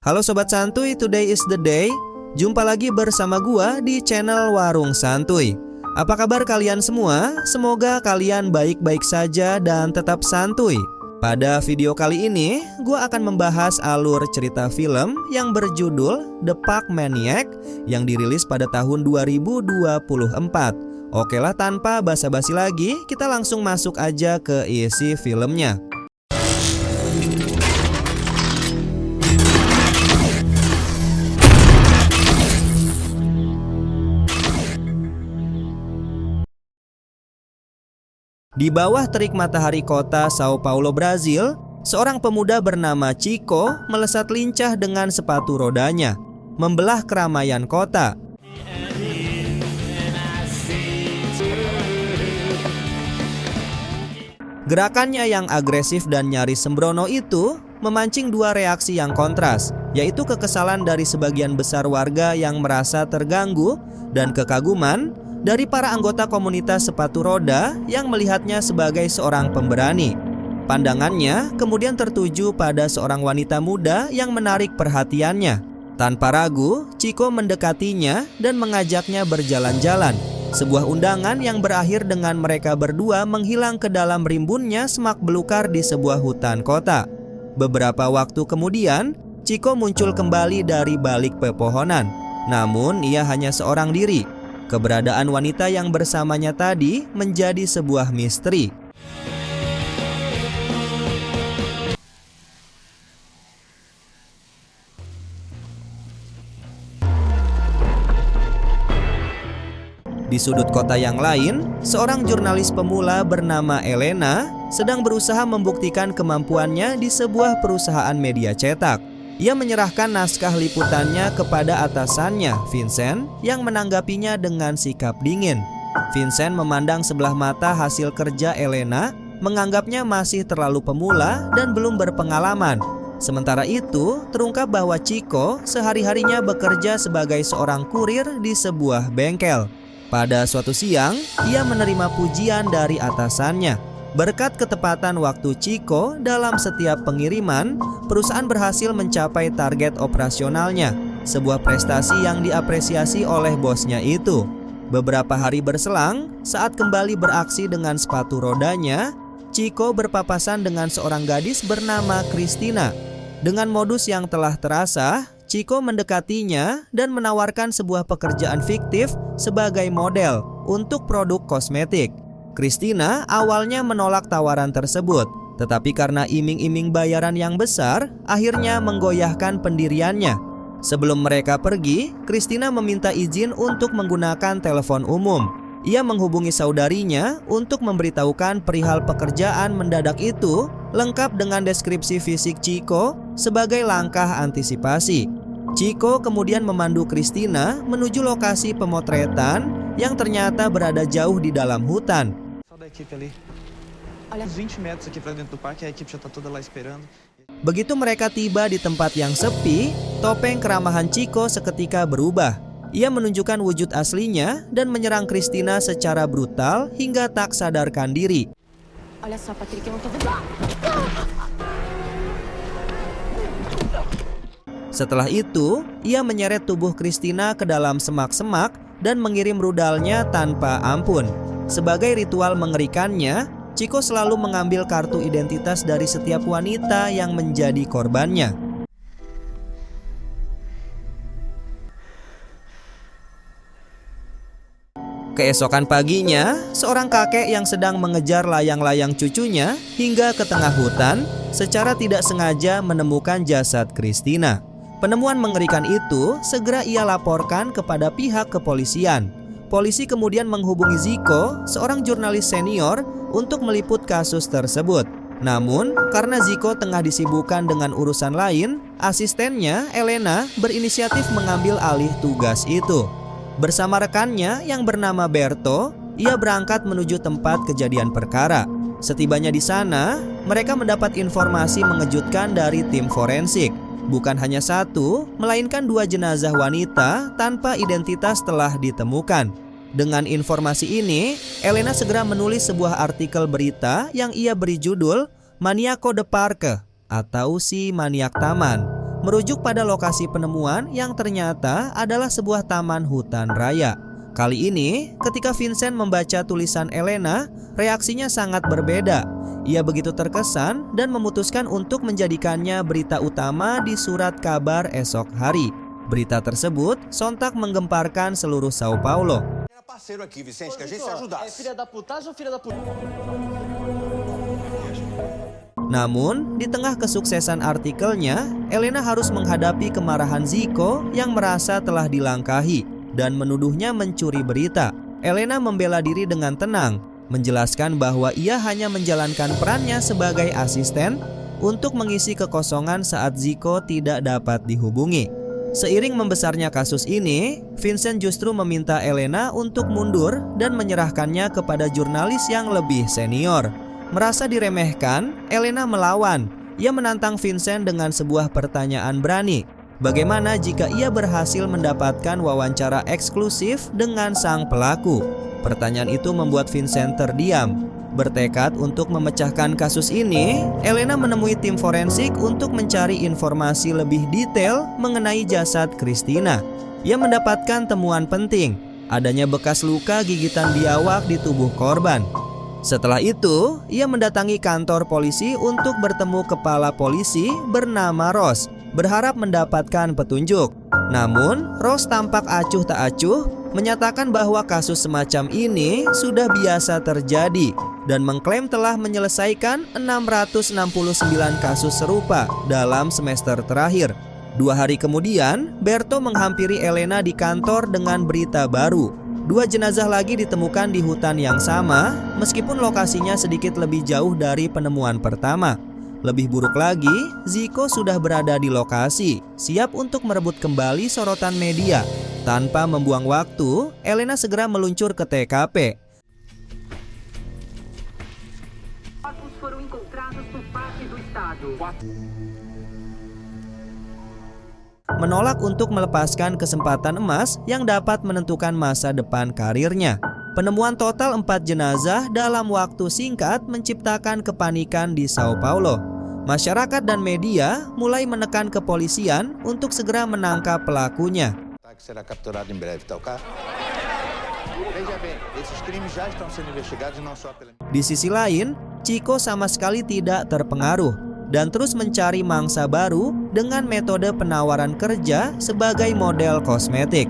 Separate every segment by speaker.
Speaker 1: Halo Sobat Santuy, today is the day. Jumpa lagi bersama gua di channel Warung Santuy. Apa kabar kalian semua? Semoga kalian baik-baik saja dan tetap santuy. Pada video kali ini, gua akan membahas alur cerita film yang berjudul The Park Maniac yang dirilis pada tahun 2024. Oke lah, tanpa basa-basi lagi, kita langsung masuk aja ke isi filmnya. Di bawah terik matahari kota Sao Paulo, Brazil, seorang pemuda bernama Chico melesat lincah dengan sepatu rodanya, membelah keramaian kota. Gerakannya yang agresif dan nyaris sembrono itu memancing dua reaksi yang kontras, yaitu kekesalan dari sebagian besar warga yang merasa terganggu dan kekaguman dari para anggota komunitas sepatu roda yang melihatnya sebagai seorang pemberani. Pandangannya kemudian tertuju pada seorang wanita muda yang menarik perhatiannya. Tanpa ragu, Chico mendekatinya dan mengajaknya berjalan-jalan. Sebuah undangan yang berakhir dengan mereka berdua menghilang ke dalam rimbunnya semak belukar di sebuah hutan kota. Beberapa waktu kemudian, Chico muncul kembali dari balik pepohonan. Namun ia hanya seorang diri. Keberadaan wanita yang bersamanya tadi menjadi sebuah misteri. Di sudut kota yang lain, seorang jurnalis pemula bernama Elena sedang berusaha membuktikan kemampuannya di sebuah perusahaan media cetak. Ia menyerahkan naskah liputannya kepada atasannya, Vincent, yang menanggapinya dengan sikap dingin. Vincent memandang sebelah mata hasil kerja Elena, menganggapnya masih terlalu pemula dan belum berpengalaman. Sementara itu, terungkap bahwa Chico sehari-harinya bekerja sebagai seorang kurir di sebuah bengkel. Pada suatu siang, ia menerima pujian dari atasannya. Berkat ketepatan waktu Chico dalam setiap pengiriman, perusahaan berhasil mencapai target operasionalnya, sebuah prestasi yang diapresiasi oleh bosnya itu. Beberapa hari berselang, saat kembali beraksi dengan sepatu rodanya, Chico berpapasan dengan seorang gadis bernama Christina. Dengan modus yang telah terasa, Chico mendekatinya dan menawarkan sebuah pekerjaan fiktif sebagai model untuk produk kosmetik. Christina awalnya menolak tawaran tersebut, tetapi karena iming-iming bayaran yang besar, akhirnya menggoyahkan pendiriannya. Sebelum mereka pergi, Christina meminta izin untuk menggunakan telepon umum. Ia menghubungi saudarinya untuk memberitahukan perihal pekerjaan mendadak itu, lengkap dengan deskripsi fisik Chico sebagai langkah antisipasi. Chico kemudian memandu Christina menuju lokasi pemotretan yang ternyata berada jauh di dalam hutan. Begitu mereka tiba di tempat yang sepi, topeng keramahan Chico seketika berubah. Ia menunjukkan wujud aslinya dan menyerang Christina secara brutal hingga tak sadarkan diri. Setelah itu, ia menyeret tubuh Christina ke dalam semak-semak dan mengirim rudalnya tanpa ampun. Sebagai ritual mengerikannya, Chico selalu mengambil kartu identitas dari setiap wanita yang menjadi korbannya. Keesokan paginya, seorang kakek yang sedang mengejar layang-layang cucunya hingga ke tengah hutan, secara tidak sengaja menemukan jasad Christina. Penemuan mengerikan itu segera ia laporkan kepada pihak kepolisian. Polisi kemudian menghubungi Zico, seorang jurnalis senior, untuk meliput kasus tersebut. Namun, karena Zico tengah disibukkan dengan urusan lain, asistennya, Elena, berinisiatif mengambil alih tugas itu. Bersama rekannya yang bernama Berto, ia berangkat menuju tempat kejadian perkara. Setibanya di sana, mereka mendapat informasi mengejutkan dari tim forensik. Bukan hanya satu, melainkan dua jenazah wanita tanpa identitas telah ditemukan. Dengan informasi ini, Elena segera menulis sebuah artikel berita yang ia beri judul Maniaco de Parque atau si maniak taman. merujuk pada lokasi penemuan yang ternyata adalah sebuah taman hutan raya. Kali ini, ketika Vincent membaca tulisan Elena, reaksinya sangat berbeda. Ia begitu terkesan dan memutuskan untuk menjadikannya berita utama di surat kabar esok hari. Berita tersebut sontak menggemparkan seluruh Sao Paulo. Namun, di tengah kesuksesan artikelnya, Elena harus menghadapi kemarahan Zico yang merasa telah dilangkahi dan menuduhnya mencuri berita. Elena membela diri dengan tenang, menjelaskan bahwa ia hanya menjalankan perannya sebagai asisten untuk mengisi kekosongan saat Zico tidak dapat dihubungi. Seiring membesarnya kasus ini, Vincent justru meminta Elena untuk mundur dan menyerahkannya kepada jurnalis yang lebih senior. Merasa diremehkan, Elena melawan. Ia menantang Vincent dengan sebuah pertanyaan berani. Bagaimana jika ia berhasil mendapatkan wawancara eksklusif dengan sang pelaku? Pertanyaan itu membuat Vincent terdiam. Bertekad untuk memecahkan kasus ini, Elena menemui tim forensik untuk mencari informasi lebih detail mengenai jasad Christina. Ia mendapatkan temuan penting, adanya bekas luka gigitan biawak di tubuh korban. Setelah itu, ia mendatangi kantor polisi untuk bertemu kepala polisi bernama Ross, berharap mendapatkan petunjuk. Namun, Ross tampak acuh tak acuh, menyatakan bahwa kasus semacam ini sudah biasa terjadi dan mengklaim telah menyelesaikan 669 kasus serupa dalam semester terakhir. 2 hari kemudian, Berto menghampiri Elena di kantor dengan berita baru. 2 jenazah lagi ditemukan di hutan yang sama, meskipun lokasinya sedikit lebih jauh dari penemuan pertama. Lebih buruk lagi, Zico sudah berada di lokasi, siap untuk merebut kembali sorotan media. Tanpa membuang waktu, Elena segera meluncur ke TKP. Menolak untuk melepaskan kesempatan emas yang dapat menentukan masa depan karirnya. Penemuan total 4 jenazah dalam waktu singkat menciptakan kepanikan di Sao Paulo. Masyarakat dan media mulai menekan kepolisian untuk segera menangkap pelakunya. Di sisi lain, Chico sama sekali tidak terpengaruh dan terus mencari mangsa baru dengan metode penawaran kerja sebagai model kosmetik.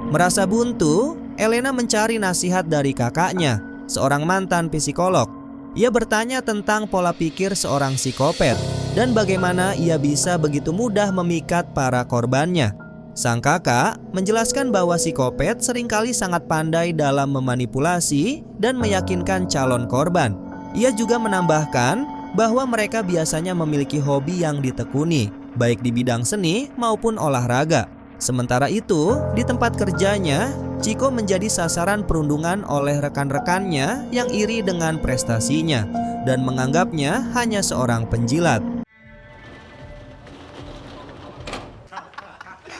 Speaker 1: Merasa buntu, Elena mencari nasihat dari kakaknya, seorang mantan psikolog. Ia bertanya tentang pola pikir seorang psikopat dan bagaimana ia bisa begitu mudah memikat para korbannya. Sang kakak menjelaskan bahwa psikopat seringkali sangat pandai dalam memanipulasi dan meyakinkan calon korban. Ia juga menambahkan bahwa mereka biasanya memiliki hobi yang ditekuni, baik di bidang seni maupun olahraga. Sementara itu, di tempat kerjanya, Chico menjadi sasaran perundungan oleh rekan-rekannya yang iri dengan prestasinya dan menganggapnya hanya seorang penjilat.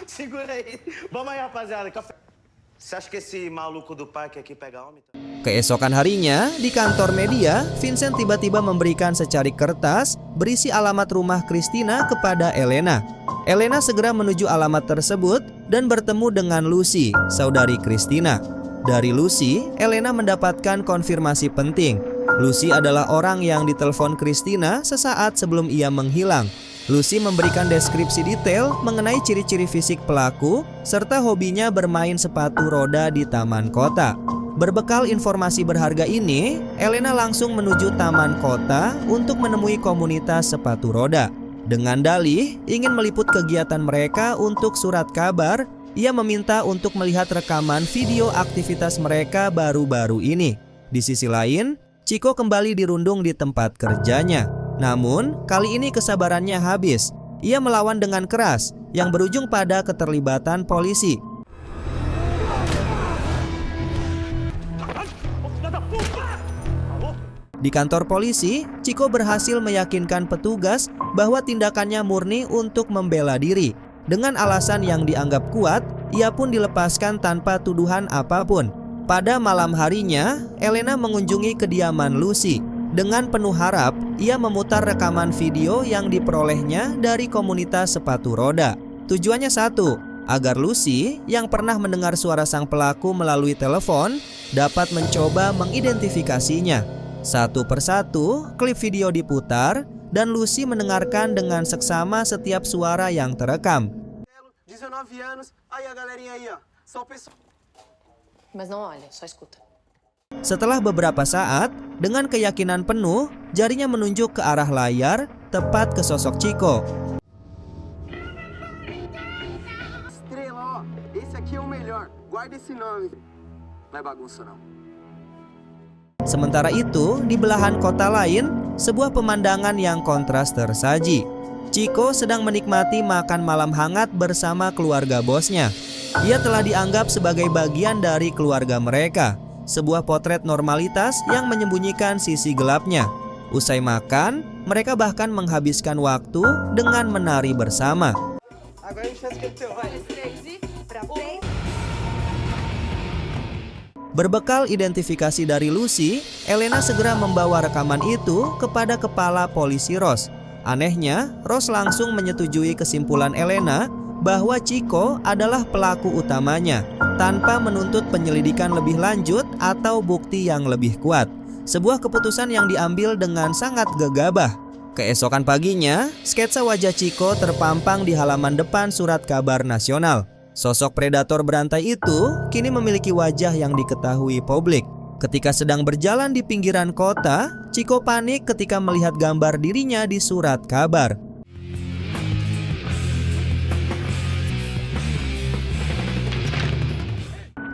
Speaker 2: Segura aí. Vamos aí, rapaziada. Você acha que esse maluco do parque aqui pega homem?
Speaker 1: Keesokan harinya, di kantor media, Vincent tiba-tiba memberikan secari kertas berisi alamat rumah Christina kepada Elena. Elena segera menuju alamat tersebut dan bertemu dengan Lucy, saudari Christina. Dari Lucy, Elena mendapatkan konfirmasi penting. Lucy adalah orang yang ditelepon Christina sesaat sebelum ia menghilang. Lucy memberikan deskripsi detail mengenai ciri-ciri fisik pelaku serta hobinya bermain sepatu roda di taman kota. Berbekal informasi berharga ini, Elena langsung menuju taman kota untuk menemui komunitas sepatu roda. Dengan dalih ingin meliput kegiatan mereka untuk surat kabar, ia meminta untuk melihat rekaman video aktivitas mereka baru-baru ini. Di sisi lain, Chico kembali dirundung di tempat kerjanya. Namun, kali ini kesabarannya habis. Ia melawan dengan keras, yang berujung pada keterlibatan polisi. Di kantor polisi, Chico berhasil meyakinkan petugas bahwa tindakannya murni untuk membela diri. Dengan alasan yang dianggap kuat, ia pun dilepaskan tanpa tuduhan apapun. Pada malam harinya, Elena mengunjungi kediaman Lucy. Dengan penuh harap, ia memutar rekaman video yang diperolehnya dari komunitas sepatu roda. Tujuannya satu, agar Lucy yang pernah mendengar suara sang pelaku melalui telepon dapat mencoba mengidentifikasinya. Satu persatu, klip video diputar dan Lucy mendengarkan dengan seksama setiap suara yang terekam.
Speaker 3: 19 anos, aí a galerinha aí, ó. Só o pessoal.
Speaker 4: Mas não olha, só escuta.
Speaker 1: Setelah beberapa saat, dengan keyakinan penuh, jarinya menunjuk ke arah layar, tepat ke sosok Chico.
Speaker 3: Estrela, ó. Esse aqui é o melhor. Guarda esse nome. Não é bagunça, não.
Speaker 1: Sementara itu, di belahan kota lain, sebuah pemandangan yang kontras tersaji. Chico sedang menikmati makan malam hangat bersama keluarga bosnya. Ia telah dianggap sebagai bagian dari keluarga mereka. Sebuah potret normalitas yang menyembunyikan sisi gelapnya. Usai makan, mereka bahkan menghabiskan waktu dengan menari bersama. Berbekal identifikasi dari Lucy, Elena segera membawa rekaman itu kepada kepala polisi Ross. Anehnya, Ross langsung menyetujui kesimpulan Elena bahwa Chico adalah pelaku utamanya, tanpa menuntut penyelidikan lebih lanjut atau bukti yang lebih kuat. Sebuah keputusan yang diambil dengan sangat gegabah. Keesokan paginya, sketsa wajah Chico terpampang di halaman depan Surat Kabar Nasional. Sosok predator berantai itu kini memiliki wajah yang diketahui publik. Ketika sedang berjalan di pinggiran kota, Chico panik ketika melihat gambar dirinya di surat kabar.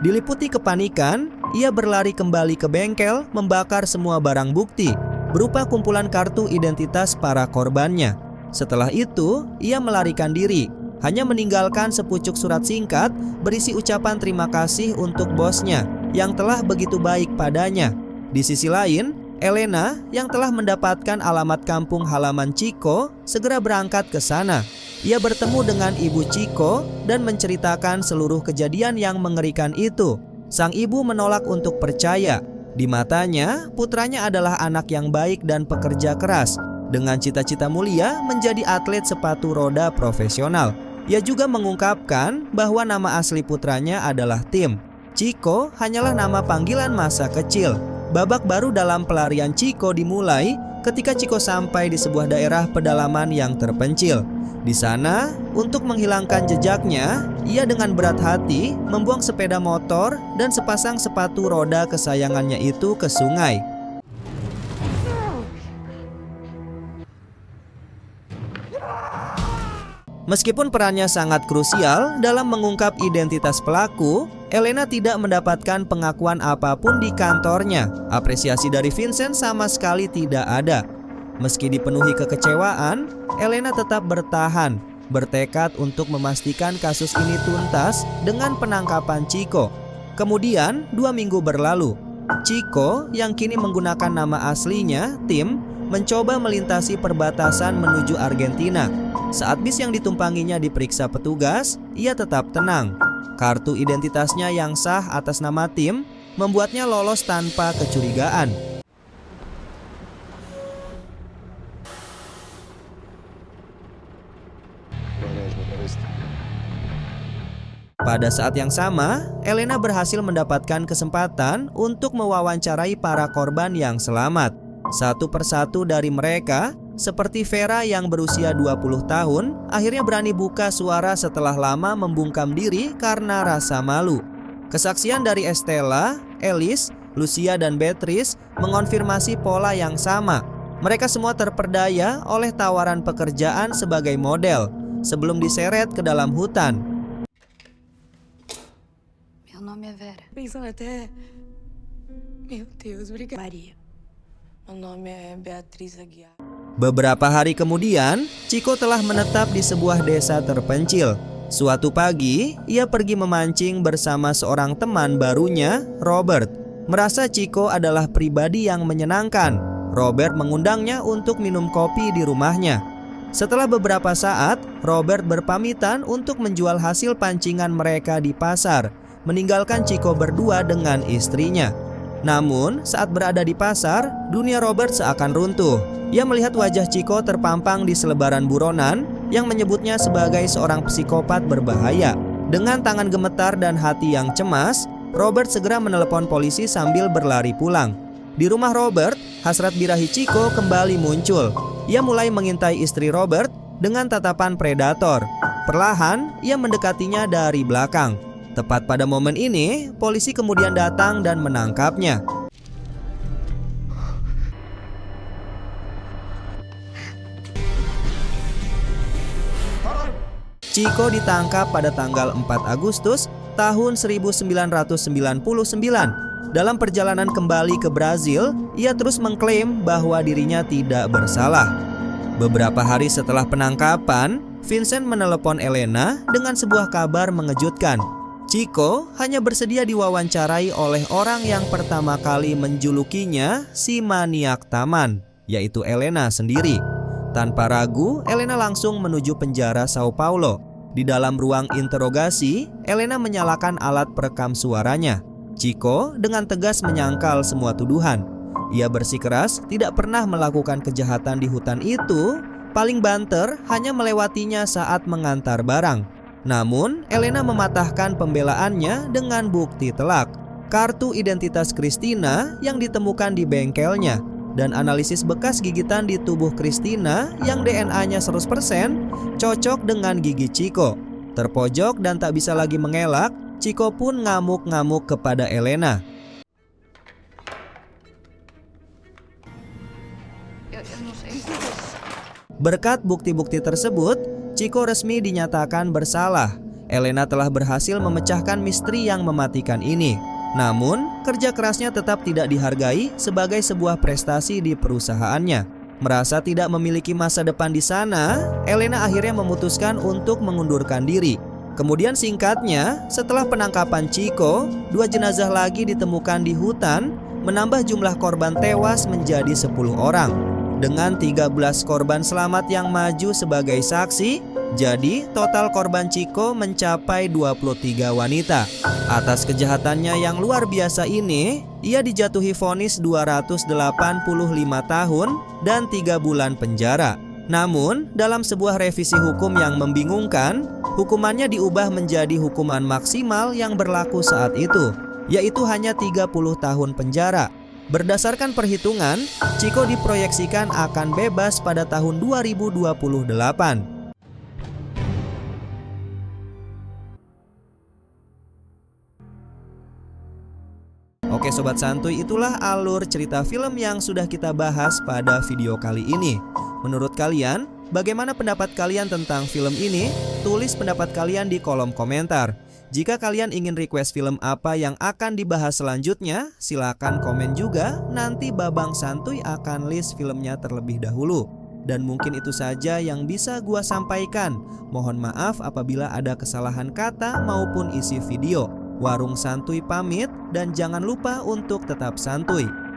Speaker 1: Diliputi kepanikan, ia berlari kembali ke bengkel membakar semua barang bukti berupa kumpulan kartu identitas para korbannya. Setelah itu, ia melarikan diri, hanya meninggalkan sepucuk surat singkat berisi ucapan terima kasih untuk bosnya yang telah begitu baik padanya. Di sisi lain, Elena yang telah mendapatkan alamat kampung halaman Chico segera berangkat ke sana. Ia bertemu dengan ibu Chico dan menceritakan seluruh kejadian yang mengerikan itu. Sang ibu menolak untuk percaya. Di matanya, putranya adalah anak yang baik dan pekerja keras, dengan cita-cita mulia menjadi atlet sepatu roda profesional. Ia juga mengungkapkan bahwa nama asli putranya adalah Tim. Chico hanyalah nama panggilan masa kecil. Babak baru dalam pelarian Chico dimulai ketika Chico sampai di sebuah daerah pedalaman yang terpencil. Di sana, untuk menghilangkan jejaknya, ia dengan berat hati membuang sepeda motor dan sepasang sepatu roda kesayangannya itu ke sungai. Meskipun perannya sangat krusial dalam mengungkap identitas pelaku, Elena tidak mendapatkan pengakuan apapun di kantornya. Apresiasi dari Vincent sama sekali tidak ada. Meski dipenuhi kekecewaan, Elena tetap bertahan, bertekad untuk memastikan kasus ini tuntas dengan penangkapan Chico. Kemudian, 2 minggu berlalu. Chico, yang kini menggunakan nama aslinya, Tim, mencoba melintasi perbatasan menuju Argentina. Saat bis yang ditumpanginya diperiksa petugas, ia tetap tenang. Kartu identitasnya yang sah atas nama Tim membuatnya lolos tanpa kecurigaan. Pada saat yang sama, Elena berhasil mendapatkan kesempatan untuk mewawancarai para korban yang selamat. Satu persatu dari mereka, seperti Vera yang berusia 20 tahun, akhirnya berani buka suara setelah lama membungkam diri karena rasa malu. Kesaksian dari Estella, Alice, Lucia, dan Beatrice mengonfirmasi pola yang sama. Mereka semua terperdaya oleh tawaran pekerjaan sebagai model sebelum diseret ke dalam hutan.
Speaker 4: Meu nome é Vera.
Speaker 5: Pensando até. Meu Deus, obrigada.
Speaker 4: Maria.
Speaker 5: Meu nome é Beatriz Aguiar.
Speaker 1: Beberapa hari kemudian, Chico telah menetap di sebuah desa terpencil. Suatu pagi, ia pergi memancing bersama seorang teman barunya, Robert. Merasa Chico adalah pribadi yang menyenangkan, Robert mengundangnya untuk minum kopi di rumahnya. Setelah beberapa saat, Robert berpamitan untuk menjual hasil pancingan mereka di pasar, meninggalkan Chico berdua dengan istrinya. Namun, saat berada di pasar, dunia Robert seakan runtuh. Ia melihat wajah Chico terpampang di selebaran buronan yang menyebutnya sebagai seorang psikopat berbahaya. Dengan tangan gemetar dan hati yang cemas, Robert segera menelepon polisi sambil berlari pulang. Di rumah Robert, hasrat birahi Chico kembali muncul. Ia mulai mengintai istri Robert dengan tatapan predator. Perlahan, ia mendekatinya dari belakang. Tepat pada momen ini, polisi kemudian datang dan menangkapnya. Chico ditangkap pada tanggal 4 Agustus tahun 1999. Dalam perjalanan kembali ke Brazil, ia terus mengklaim bahwa dirinya tidak bersalah. Beberapa hari setelah penangkapan, Vincent menelepon Elena dengan sebuah kabar mengejutkan. Chico hanya bersedia diwawancarai oleh orang yang pertama kali menjulukinya si maniak taman, yaitu Elena sendiri. Tanpa ragu, Elena langsung menuju penjara Sao Paulo. Di dalam ruang interogasi, Elena menyalakan alat perekam suaranya. Chico dengan tegas menyangkal semua tuduhan. Ia bersikeras tidak pernah melakukan kejahatan di hutan itu, paling banter hanya melewatinya saat mengantar barang. Namun, Elena mematahkan pembelaannya dengan bukti telak, kartu identitas Christina yang ditemukan di bengkelnya, dan analisis bekas gigitan di tubuh Christina yang DNA-nya 100% cocok dengan gigi Chico. Terpojok dan tak bisa lagi mengelak, Chico pun ngamuk-ngamuk kepada Elena. Berkat bukti-bukti tersebut, Chico resmi dinyatakan bersalah. Elena telah berhasil memecahkan misteri yang mematikan ini. Namun, kerja kerasnya tetap tidak dihargai sebagai sebuah prestasi di perusahaannya. Merasa tidak memiliki masa depan di sana, Elena akhirnya memutuskan untuk mengundurkan diri. Kemudian singkatnya, setelah penangkapan Chico, 2 jenazah lagi ditemukan di hutan, menambah jumlah korban tewas menjadi 10 orang. Dengan 13 korban selamat yang maju sebagai saksi, jadi total korban Chico mencapai 23 wanita. Atas kejahatannya yang luar biasa ini, ia dijatuhi vonis 285 tahun dan 3 bulan penjara. Namun, dalam sebuah revisi hukum yang membingungkan, hukumannya diubah menjadi hukuman maksimal yang berlaku saat itu, yaitu hanya 30 tahun penjara. Berdasarkan perhitungan, Chico diproyeksikan akan bebas pada tahun 2028. Oke Sobat Santuy, itulah alur cerita film yang sudah kita bahas pada video kali ini. Menurut kalian, bagaimana pendapat kalian tentang film ini? Tulis pendapat kalian di kolom komentar. Jika kalian ingin request film apa yang akan dibahas selanjutnya, silakan komen juga. Nanti Babang Santuy akan list filmnya terlebih dahulu. Dan mungkin itu saja yang bisa gua sampaikan. Mohon maaf apabila ada kesalahan kata maupun isi video. Warung Santuy pamit dan jangan lupa untuk tetap santuy.